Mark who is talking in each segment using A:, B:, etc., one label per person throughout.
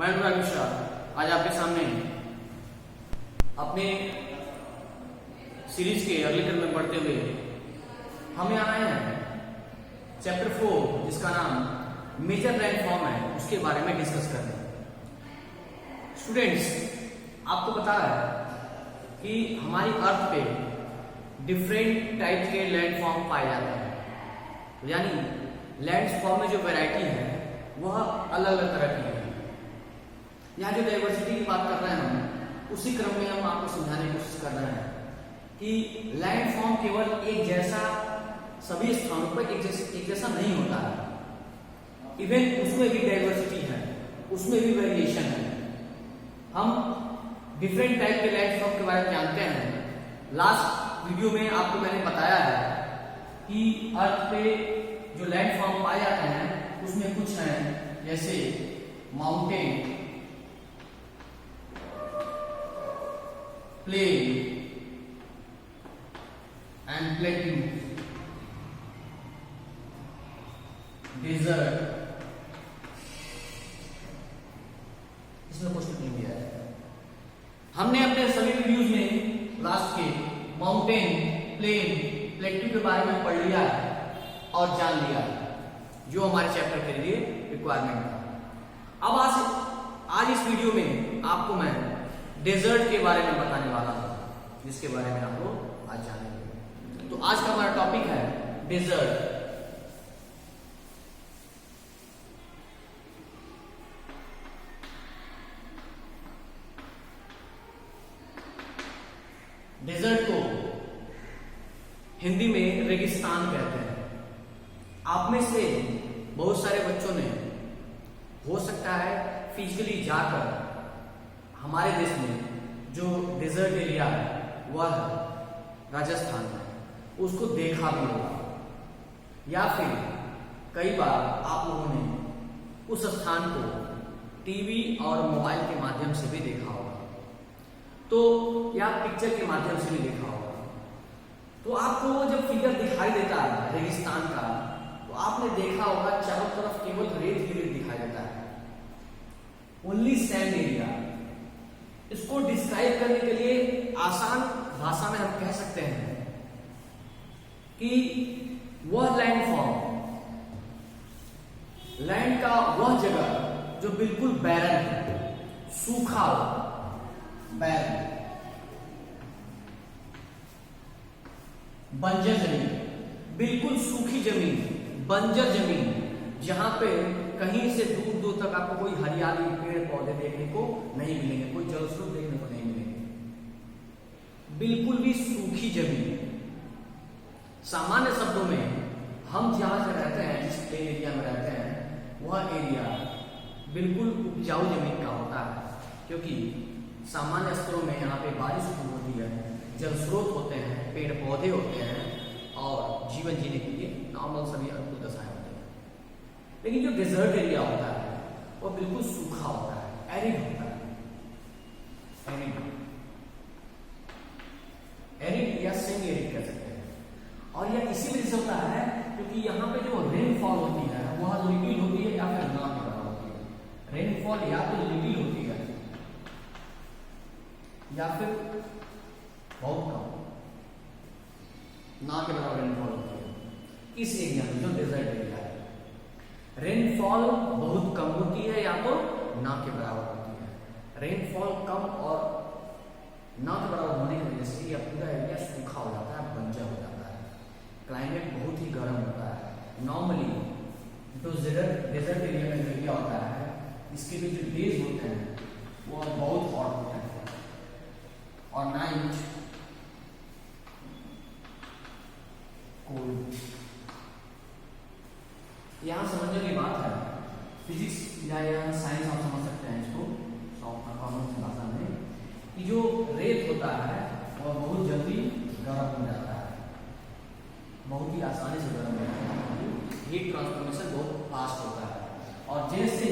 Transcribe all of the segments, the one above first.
A: मैं अनुराग मिश्रा आज आपके सामने अपने सीरीज के अगले टर्म में पढ़ते हुए हम यहाँ आए हैं चैप्टर 4 जिसका नाम मेजर लैंडफॉर्म है, उसके बारे में डिस्कस करते हैं। स्टूडेंट्स, आपको पता है कि हमारी अर्थ पे डिफरेंट टाइप के लैंडफॉर्म पाए जाते हैं, यानी लैंडफॉर्म में जो वैरायटी है वह अलग अलग तरह की है। यहाँ जो डाइवर्सिटी की बात कर रहे हैं हम, उसी क्रम में हम आपको समझाने की कोशिश कर रहे हैं कि लैंडफॉर्म केवल एक जैसा सभी स्थानों पर एक जैसा नहीं होता है। इवन उसमें भी डाइवर्सिटी है, उसमें भी वेरिएशन है। हम डिफरेंट टाइप के लैंडफॉर्म के बारे में जानते हैं। लास्ट वीडियो में आपको मैंने बताया है कि अर्थ पे जो लैंडफॉर्म पाए जाते हैं उसमें कुछ हैं जैसे mountain, plain and plateau, desert. इसमें क्वेश्चन नहीं दिया है। हमने अपने सभी वीडियोज में लास्ट के माउंटेन, प्लेन, प्लेट्यू के बारे में पढ़ लिया है और जान लिया है, जो हमारे चैप्टर के लिए रिक्वायरमेंट था। अब आज इस वीडियो में आपको मैं डेजर्ट के बारे में बताने वाला हूं, जिसके बारे में आप लोग आज जानेंगे। तो आज का हमारा टॉपिक है डेजर्ट। डेजर्ट को हिंदी में रेगिस्तान कहते हैं। आप में से बहुत सारे बच्चों ने हो सकता है फिजिकली जाकर हमारे देश में जो डेजर्ट एरिया है वह राजस्थान है, उसको देखा भी होगा, या फिर कई बार आप लोगों ने उस स्थान को टीवी और मोबाइल के माध्यम से भी देखा होगा, तो या पिक्चर के माध्यम से भी देखा होगा। तो आपको वो जब फिगर दिखाई देता है रेगिस्तान का, तो आपने देखा होगा चारों तरफ केवल रेत ही रेत दिखाई देता है, ओनली सैंड एरिया। इसको डिस्क्राइब करने के लिए आसान भाषा में हम कह सकते हैं कि वह लैंडफॉर्म, लैंड का वह जगह जो बिल्कुल बैरन है, सूखा बैरन, बंजर जमीन, बिल्कुल सूखी जमीन, बंजर जमीन, जहां पे कहीं से दूर दूर तक आपको कोई हरियाली, पेड़ पौधे देखने को नहीं मिलेंगे, कोई जल स्रोत देखने को नहीं मिलेंगे, बिल्कुल भी सूखी जमीन। सामान्य शब्दों में हम जहां से रहते हैं, जिस प्लेन एरिया में रहते हैं, वह एरिया बिल्कुल उपजाऊ जमीन का होता है, क्योंकि सामान्य स्तरों में यहाँ पे बारिश खूब होती है, जल स्रोत होते हैं, पेड़ पौधे होते हैं और जीवन जीने के लिए नॉर्मल सभी अनुकूल दशाएं होती हैं। लेकिन जो डेजर्ट एरिया होता है वह बिल्कुल सूखा होता है, एरिड होता है, एरिड या सेमी एरिड कह सकते हैं। और यह इसी वजह से होता है क्योंकि यहाँ पे जो रेनफॉल होती है वह लिटिल होती है या फिर ना के बराबर होती है। रेनफॉल या तो लिटिल होती है या फिर बहुत कम, ना के बराबर रेनफॉल होती है। इस एरिया में जो डेजर्ट एरिया है, रेनफॉल बहुत कम होती है या तो ना के बराबर होती है। रेनफॉल कम और ना के बराबर होने की वजह से यह पूरा एरिया सूखा हो जाता है, बंजर हो जाता है, क्लाइमेट बहुत ही गर्म होता है। नॉर्मली जो डेजर्ट एरिया में जो एरिया होता है, इसके भी जो डेज होते हैं वो बहुत हॉट होते हैं और नाइट कोल्ड। यहां समझने की बात है, फिजिक्स या साइंस आप समझ सकते हैं इसको कॉमन भाषा में, कि जो रेत होता है वह बहुत जल्दी गर्म हो जाता है, बहुत ही आसानी से गर्म हो जाता है, हीट ट्रांसफॉर्मेशन बहुत फास्ट होता है। और जैसे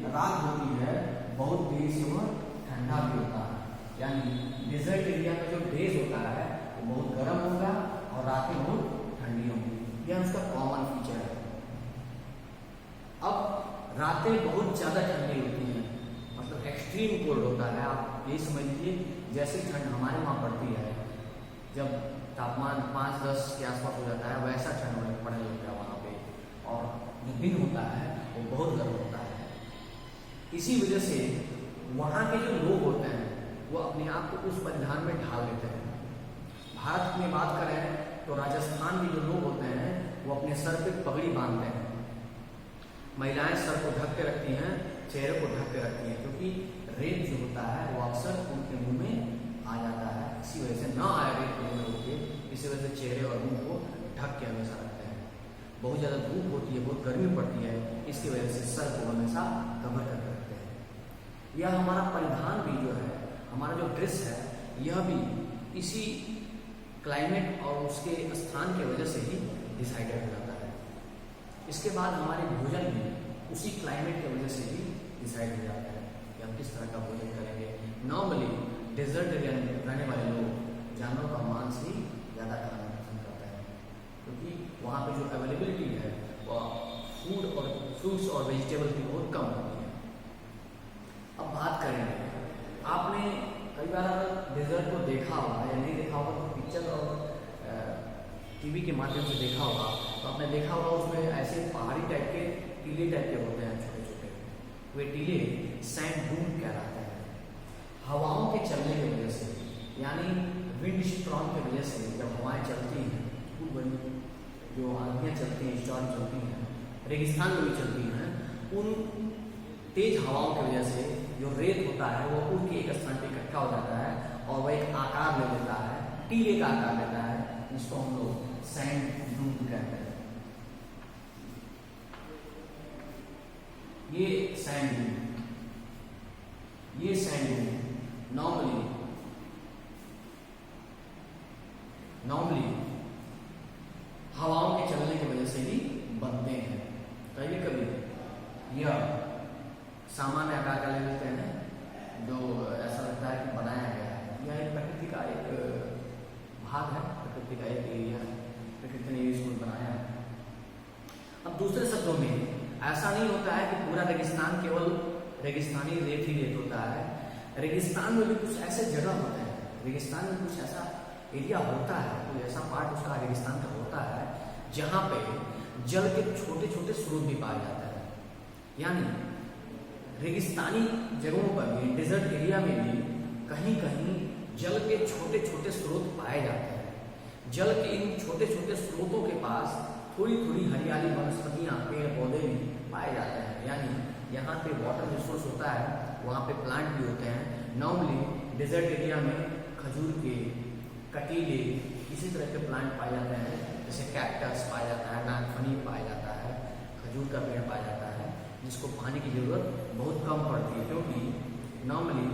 A: रात होती है बहुत देर से वह ठंडा भी होता है, यानी डेजर्ट एरिया का जो डेज होता है वो बहुत गर्म होगा और रातें बहुत ठंडी होंगी। यह उसका कॉमन फीचर है। अब रातें बहुत ज्यादा ठंडी होती हैं मतलब एक्सट्रीम कोल्ड होता है। आप ये समझ लीजिए जैसी ठंड हमारे वहाँ पड़ती है, जब तापमान 5-10 के आसपास हो जाता है, वैसा ठंड पड़ने लगता है वहाँ पे, और जो दिन होता है वो बहुत गर्म होता है। इसी वजह से वहाँ के जो लोग होते हैं वो अपने आप को उस परिधान में ढाल लेते हैं। भारत में बात करें तो राजस्थान के जो लोग होते हैं वो अपने सर पे पगड़ी बांधते हैं। महिलाएं सर को ढक के रखती हैं, चेहरे को ढक के रखती हैं, क्योंकि रेत जो होता है वो अक्सर उनके मुंह में आ जाता है। इसी वजह से ना आए रेत मुंह में होके, इसी वजह से चेहरे और मुंह को ढक के हमेशा रखते हैं। बहुत ज़्यादा धूप होती है, बहुत गर्मी पड़ती है, इसकी वजह से सर को हमेशा कवर करके रखते हैं। यह हमारा परिधान भी जो है, हमारा जो ड्रेस है, यह भी इसी क्लाइमेट और उसके स्थान की वजह से ही डिसाइडेड हो जाता है। इसके बाद हमारे भोजन भी उसी क्लाइमेट की वजह से ही डिसाइड हो जाता है कि हम किस तरह का भोजन करेंगे। नॉर्मली डेजर्ट एरिया में रहने वाले लोग जानवरों का मांस ही ज़्यादा खाना पसंद करते हैं, क्योंकि वहाँ पे जो अवेलेबिलिटी है वह फूड और फ्रूट्स और वेजिटेबल की बहुत कम होती है। अब बात करेंगे, आपने कई बार डेजर्ट को देखा होगा या नहीं देखा होगा, तो पिक्चर और टीवी के माध्यम से देखा होगा, तो आपने देखा होगा उसमें ऐसे पहाड़ी टाइप के टीले टाइप के होते हैं छोटे छोटे। वे टीले सैंड डून कहलाते हैं। हवाओं के चलने की वजह से, यानी विंड स्ट्रॉम की वजह से, जब हवाएं चलती हैं, खूब बड़ी जो आंधियाँ चलती हैं, स्टॉर्म चलती हैं, रेगिस्तान में भी चलती हैं, उन तेज हवाओं की वजह से जो रेत होता है वो उड़ के एक स्थान पर इकट्ठा हो जाता है और वह एक आकार ले लेता है, टीले का आकार लेता है, जिसको हम लोग सैंड डून कहते हैं। ये सैंड डून नॉर्मली हवाओं के चलने की वजह से ही बनते हैं। कभी कभी यह सामान्य आकार का ले लेते हैं, जो ऐसा लगता है कि बनाया गया है। यह एक प्रकृति का एक भाग है, प्रकृति का एक एरिया है, प्रकृति ने इसको बनाया है। अब दूसरे शब्दों में ऐसा नहीं होता है कि पूरा रेगिस्तान केवल रेगिस्तानी रेत ही रेत होता है। रेगिस्तान में भी कुछ ऐसे जगह होते हैं, रेगिस्तान में कुछ ऐसा एरिया होता है, कोई ऐसा पार्ट उसका रेगिस्तान का होता है जहाँ पे जल के छोटे छोटे स्रोत भी पाए जाते हैं। यानी रेगिस्तानी जगहों पर भी, डेजर्ट एरिया में भी कहीं कहीं जल के छोटे छोटे स्रोत पाए जाते हैं। जल के इन छोटे छोटे स्रोतों के पास थोड़ी थोड़ी हरियाली, वनस्पतियाँ, पेड़ पौधे भी पाए जाते हैं। यानी यहाँ पे वाटर रिसोर्स होता है, वहाँ पे प्लांट भी होते हैं। नॉर्मली डेजर्ट एरिया में खजूर के, कटीले, इसी तरह के प्लांट पाए जाते हैं, जैसे कैक्टस पाया जाता है, नागफनी पाया जाता है, खजूर का पेड़ पाया जाता है, जिसको पानी की जरूरत बहुत कम पड़ती है, क्योंकि नॉर्मली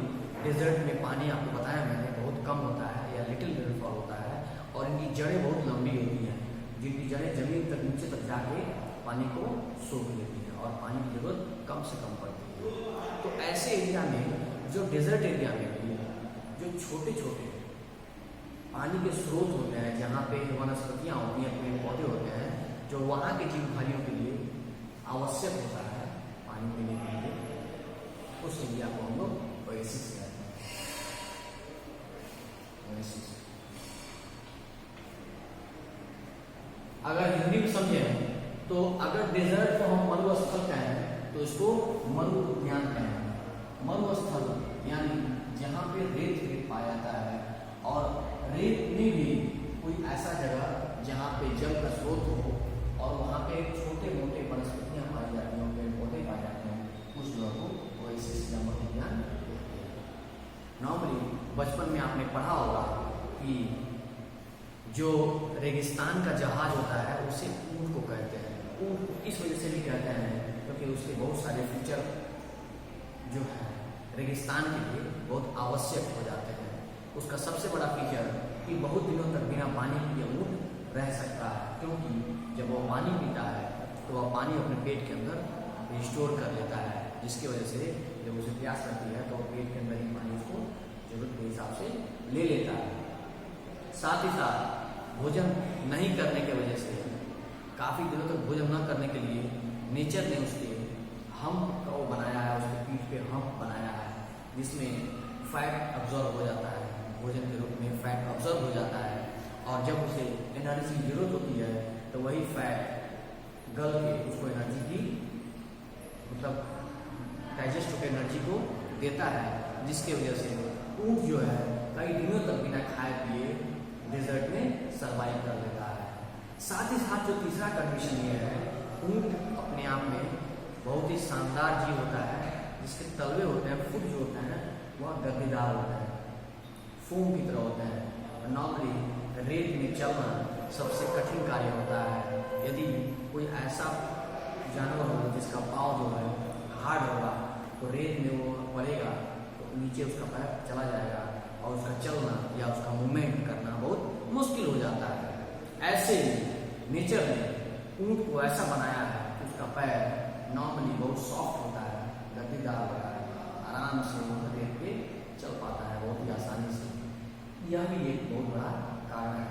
A: डेजर्ट में पानी, आपको बताया मैंने, बहुत कम होता है या लिटिल रेनफॉल होता है, और इनकी जड़ें बहुत लंबी होती हैं, जिनकी जड़ें जमीन तक, नीचे तक जाके पानी को सोख लेती हैं और पानी की जरूरत कम से कम पड़ती है। तो ऐसे एरिया में, जो डेजर्ट एरिया में भी जो छोटे छोटे पानी के स्रोत होते हैं, जहाँ पे वनस्पतियाँ होती हैं, पेड़ पौधे होते हैं, जो वहाँ के जीव भाइयों के लिए आवश्यक होता है पानी पीने के लिए, उस एरिया को हम लोग ओएसिस कहते हैं। ओएसिस अगर हिंदी में समझें तो अगर डेजर्ट को हम मरुस्थल कहें तो इसको मरु उद्यान कहें। मरुस्थल यानी जहाँ पे रेत पाया जाता है, और रेत में भी कोई ऐसा जगह जहाँ पे जल का स्रोत हो और वहाँ पे छोटे मोटे वनस्पतियाँ पाई जाती हैं, पेड़ पौधे पाए जाते हैं, उस जगह को ओएसिस या मरु उद्यान कहते हैं। नॉर्मली बचपन में आपने पढ़ा होगा कि जो रेगिस्तान का जहाज होता है उसे ऊँट को कहते हैं। ऊँट इस वजह से भी कहते हैं क्योंकि उसके बहुत सारे फीचर जो है रेगिस्तान के लिए बहुत आवश्यक हो जाते हैं। उसका सबसे बड़ा फीचर कि बहुत दिनों तक बिना पानी पिए ऊँट रह सकता है, क्योंकि जब वो पानी पीता है तो वह पानी अपने पेट के अंदर स्टोर कर लेता है, जिसकी वजह से जब उसे प्यास लगती है तो पेट के अंदर ही पानी उसको जरूरत के हिसाब से ले लेता है। साथ ही साथ भोजन नहीं करने की वजह से, काफ़ी दिनों तक भोजन न करने के लिए नेचर ने उसके हम्प का वो बनाया है, उसके पीठ पे हम्प बनाया है, फैट अब्जॉर्ब हो जाता है, भोजन के रूप में फैट अब्जॉर्ब हो जाता है, और जब उसे एनर्जी की जरूरत होती है तो वही फैट गल के उसको एनर्जी की मतलब डाइजेस्ट होकर एनर्जी को देता है, जिसके वजह से ऊँट जो है कई दिनों तक बिना खाए पिए डेजर्ट में सर्वाइव कर लेता है। साथ ही साथ जो तीसरा कंडीशन ये है, ऊँट अपने आप में बहुत ही शानदार जीव होता है, जिसके तलवे होते हैं, फुट जो होते हैं वह गद्देदार होते हैं, फोम की तरह होते हैं। नॉर्मली रेत में चलना सबसे कठिन कार्य होता है। यदि कोई ऐसा जानवर हो जिसका पाँव जो है हार्ड होगा तो रेत में वो पड़ेगा तो नीचे उसका पैर चला जाएगा और उसका चलना या उसका मूवमेंट करना बहुत मुश्किल हो जाता है। ऐसे नेचर ने ऊँट को ऐसा बनाया है कि उसका पैर नॉर्मली बहुत सॉफ्ट होता है, गद्देदार होता है, आराम से वो रेत पे चल पाता है बहुत ही आसानी से। यह भी एक बहुत बड़ा कारण है।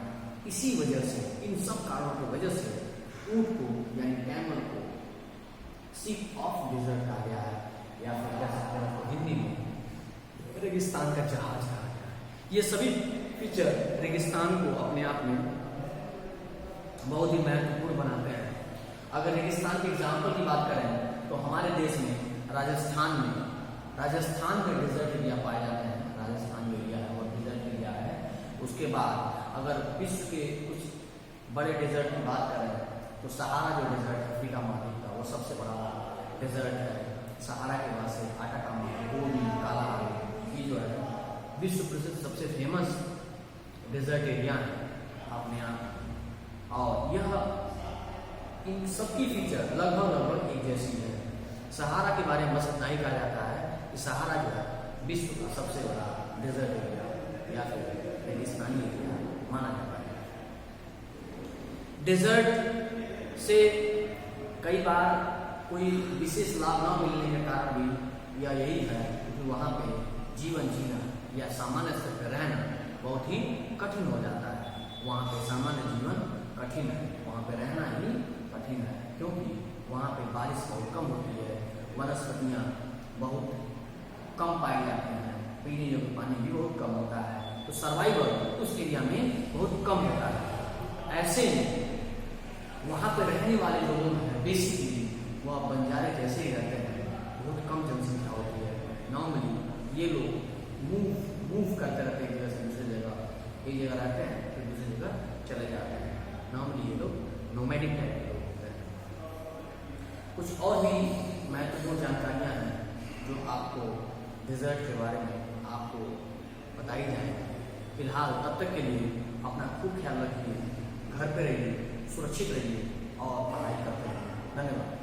A: इसी वजह से, इन सब कारणों की वजह से ऊँट को यानी कैमल को शिप ऑफ डेजर्ट कहा गया है, या फिर कह सकते हैं उसको हिंदी में रेगिस्तान का जहाज कहा गया है। ये सभी फीचर रेगिस्तान को अपने आप में बहुत ही महत्वपूर्ण बनाते हैं। अगर रेगिस्तान के एग्जाम्पल की बात करें तो हमारे देश में राजस्थान में डेजर्ट एरिया पाए जाते हैं। राजस्थान जो एरिया है वो डेजर्ट एरिया है। उसके बाद अगर विश्व के कुछ बड़े डेजर्ट की बात करें तो सहारा जो डेजर्ट है अफ्रीका महाद्वीप का, वो सबसे बड़ा डेजर्ट है। सहारा के बाद से आटाकामा, गोबी, कालाहारी, ये जो है विश्व प्रसिद्ध सबसे फेमस डेजर्ट एरिया है अपने यहाँ। और यह इन सबकी फीचर लगभग एक जैसी है। सहारा के बारे में बस इतना ही कहा जाता है कि सहारा जो है विश्व का सबसे बड़ा डेजर्ट एरिया या फिर रेगिस्तानी एरिया माना जाता है। डेजर्ट से कई बार कोई विशेष लाभ न मिलने के कारण भी या यही है कि वहाँ पे जीवन जीना या सामान्य स्तर पर रहना बहुत ही कठिन हो जाता है। वहाँ पे सामान्य जीवन कठिन है, वहाँ पे रहना ही कठिन है, क्योंकि वहाँ पे बारिश बहुत कम होती है, वनस्पतियाँ बहुत कम पाई जाती हैं, पीने योग्य पानी भी बहुत कम होता है, तो सर्वाइवल उस एरिया में बहुत कम होता है। ऐसे में वहाँ पे रहने वाले लोगों में बेसिकली वह बंजारे जैसे ही रहते हैं, बहुत कम जनसंख्या होती है। नॉर्मली ये लोग मूव करते रहते हैं एक जगह से दूसरी जगह, एक जगह रहते हैं फिर दूसरी जगह चले जाते हैं। नॉर्मली ये लोग नोमैडिक टाइप के लोग होते हैं। कुछ और भी महत्वपूर्ण जानकारियाँ हैं जो आपको डेजर्ट के बारे में आपको बताई जाए। फिलहाल तब तक के लिए अपना खूब ख्याल रखिए, घर पे रहिए, सुरक्षित रहिए और पढ़ाई करते रहिए। धन्यवाद।